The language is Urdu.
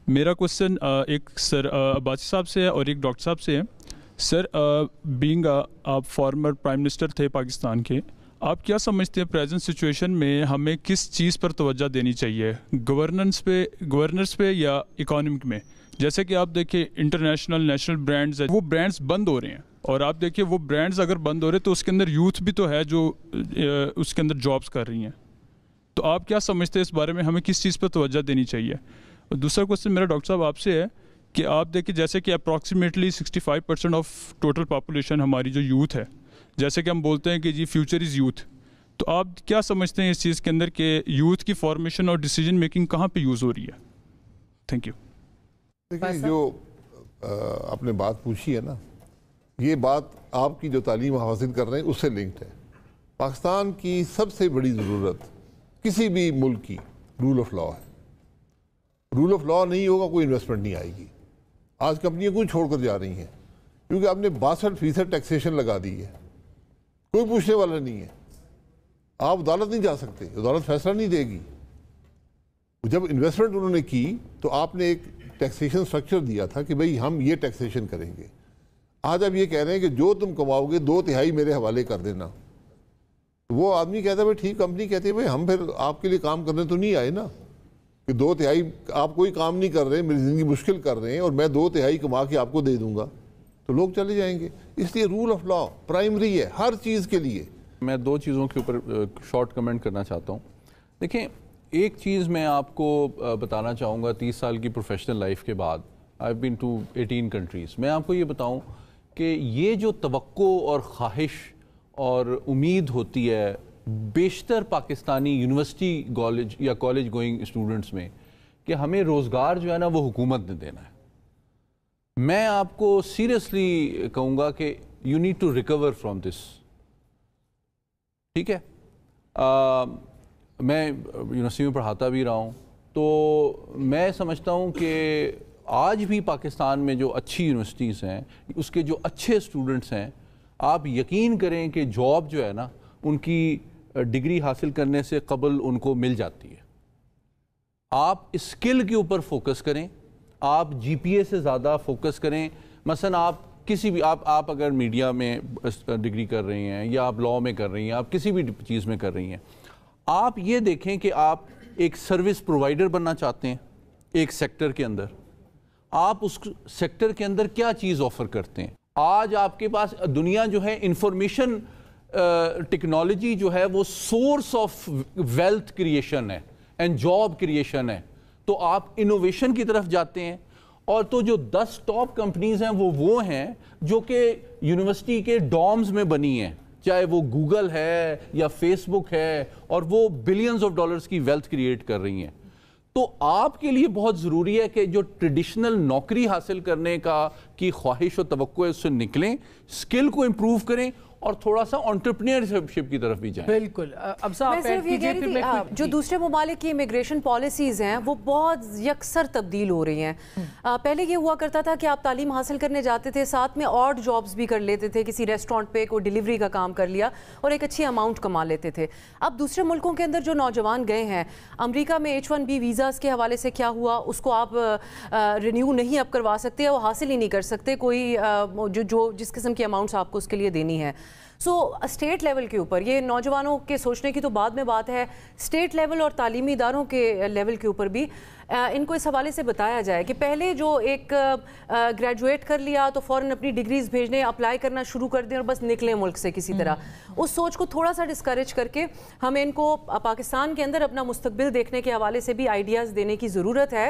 میرا کوشچن ایک سر عباسی صاحب سے ہے اور ایک ڈاکٹر صاحب سے ہے. سر بینگ آپ فارمر پرائم منسٹر تھے پاکستان کے, آپ کیا سمجھتے ہیں پریزنٹ سچویشن میں ہمیں کس چیز پر توجہ دینی چاہیے, گورننس پہ یا اکانومک میں؟ جیسے کہ آپ دیکھیں انٹرنیشنل نیشنل برانڈز ہیں, وہ برانڈز بند ہو رہے ہیں, اور آپ دیکھیں وہ برانڈز اگر بند ہو رہے ہیں تو اس کے اندر یوتھ بھی تو ہے جو اس کے اندر جابس کر رہی ہیں. تو آپ کیا سمجھتے ہیں اس بارے میں ہمیں کس چیز پر توجہ دینی چاہیے؟ اور دوسرا کوشچن میرا ڈاکٹر صاحب آپ سے ہے کہ آپ دیکھیں جیسے کہ اپروکسیمیٹلی 65% آف ٹوٹل پاپولیشن ہماری جو یوتھ ہے, جیسے کہ ہم بولتے ہیں کہ جی فیوچر از یوتھ, تو آپ کیا سمجھتے ہیں اس چیز کے اندر کہ یوتھ کی فارمیشن اور ڈیسیجن میکنگ کہاں پہ یوز ہو رہی ہے؟ Thank you. دیکھیں جو آپ نے بات پوچھی ہے نا, یہ بات آپ کی جو تعلیم حاصل کر رہے ہیں اس سے لنکڈ ہے. پاکستان کی سب سے بڑی ضرورت کسی بھی ملک کی رول آف لاء ہے. رول آف لاء نہیں ہوگا کوئی انویسٹمنٹ نہیں آئے گی. آج کمپنیاں کوئی چھوڑ کر جا رہی ہیں کیونکہ آپ نے 62% ٹیکسیشن لگا دی ہے, کوئی پوچھنے والا نہیں ہے. آپ عدالت نہیں جا سکتے, عدالت فیصلہ نہیں دے گی. جب انویسٹمنٹ انہوں نے کی تو آپ نے ایک ٹیکسیشن سٹرکچر دیا تھا کہ بھئی ہم یہ ٹیکسیشن کریں گے. آج آپ یہ کہہ رہے ہیں کہ جو تم کماؤ گے 2/3 میرے حوالے کر دینا. وہ آدمی کہتا ہے بھائی ٹھیک, کمپنی کہتی ہے بھائی ہم پھر آپ کے لیے کام کرنے تو نہیں آئے نا, کہ 2/3 آپ کوئی کام نہیں کر رہے, میری زندگی مشکل کر رہے ہیں اور میں 2/3 کما کے آپ کو دے دوں گا, تو لوگ چلے جائیں گے. اس لیے رول آف لاء پرائمری ہے ہر چیز کے لیے. میں 2 چیزوں کے اوپر شارٹ کمنٹ کرنا چاہتا ہوں. دیکھیں, ایک چیز میں آپ کو بتانا چاہوں گا 30 سال کی پروفیشنل لائف کے بعد, I've been to 18 countries. میں آپ کو یہ بتاؤں کہ یہ جو توقع اور خواہش اور امید ہوتی ہے بیشتر پاکستانی یونیورسٹی کالج یا کالج گوئنگ اسٹوڈنٹس میں کہ ہمیں روزگار جو ہے نا وہ حکومت نے دینا ہے, میں آپ کو سیریسلی کہوں گا کہ you need to recover from this. ٹھیک ہے, میں یونیورسٹی میں پڑھاتا بھی رہا ہوں, تو میں سمجھتا ہوں کہ آج بھی پاکستان میں جو اچھی یونیورسٹیز ہیں, اس کے جو اچھے اسٹوڈنٹس ہیں, آپ یقین کریں کہ جاب جو ہے نا ان کی ڈگری حاصل کرنے سے قبل ان کو مل جاتی ہے. آپ اسکل کے اوپر فوکس کریں, آپ جی پی اے سے زیادہ فوکس کریں. مثلا آپ کسی بھی آپ اگر میڈیا میں ڈگری کر رہی ہیں یا آپ لاء میں کر رہی ہیں, آپ کسی بھی چیز میں کر رہی ہیں, آپ یہ دیکھیں کہ آپ ایک سروس پرووائڈر بننا چاہتے ہیں ایک سیکٹر کے اندر, آپ اس سیکٹر کے اندر کیا چیز آفر کرتے ہیں. آج آپ کے پاس دنیا جو ہے انفارمیشن ٹیکنالوجی جو ہے وہ سورس آف ویلتھ کریشن ہے اینڈ جاب کریشن ہے, تو آپ انوویشن کی طرف جاتے ہیں. اور تو جو 10 ٹاپ کمپنیز ہیں وہ ہیں جو کہ یونیورسٹی کے ڈومز میں بنی ہیں, چاہے وہ گوگل ہے یا فیس بک ہے, اور وہ بلینز آف ڈالرز کی ویلتھ کریٹ کر رہی ہیں. تو آپ کے لیے بہت ضروری ہے کہ جو ٹریڈیشنل نوکری حاصل کرنے کی خواہش و توقع ہے اس سے نکلیں, اسکل کو امپروو کریں اور تھوڑا سا انٹرپرینیورشپ کی طرف بھی جائیں. بالکل. اب صاحب جو دوسرے ممالک کی امیگریشن پالیسیز ہیں وہ بہت یکسر تبدیل ہو رہی ہیں. پہلے یہ ہوا کرتا تھا کہ آپ تعلیم حاصل کرنے جاتے تھے, ساتھ میں آڈ جابز بھی کر لیتے تھے, کسی ریسٹورانٹ پہ کوئی ڈیلیوری کا کام کر لیا اور ایک اچھی اماؤنٹ کما لیتے تھے. اب دوسرے ملکوں کے اندر جو نوجوان گئے ہیں, امریکہ میں H1B ویزاز کے حوالے سے کیا ہوا, اس کو آپ رینیو نہیں اب کروا سکتے, وہ حاصل ہی نہیں کر سکتے کوئی جو جس قسم کی اماؤنٹس آپ کو اس کے لیے دینی ہے. سو اسٹیٹ لیول کے اوپر, یہ نوجوانوں کے سوچنے کی تو بعد میں بات ہے, اسٹیٹ لیول اور تعلیمی اداروں کے لیول کے اوپر بھی ان کو اس حوالے سے بتایا جائے کہ پہلے جو ایک گریجویٹ کر لیا تو فوراً اپنی ڈگریز بھیجنے, اپلائی کرنا شروع کر دیں اور بس نکلیں ملک سے کسی طرح, اس سوچ کو تھوڑا سا ڈسکریج کر کے ہمیں ان کو پاکستان کے اندر اپنا مستقبل دیکھنے کے حوالے سے بھی آئیڈیاز دینے کی ضرورت ہے.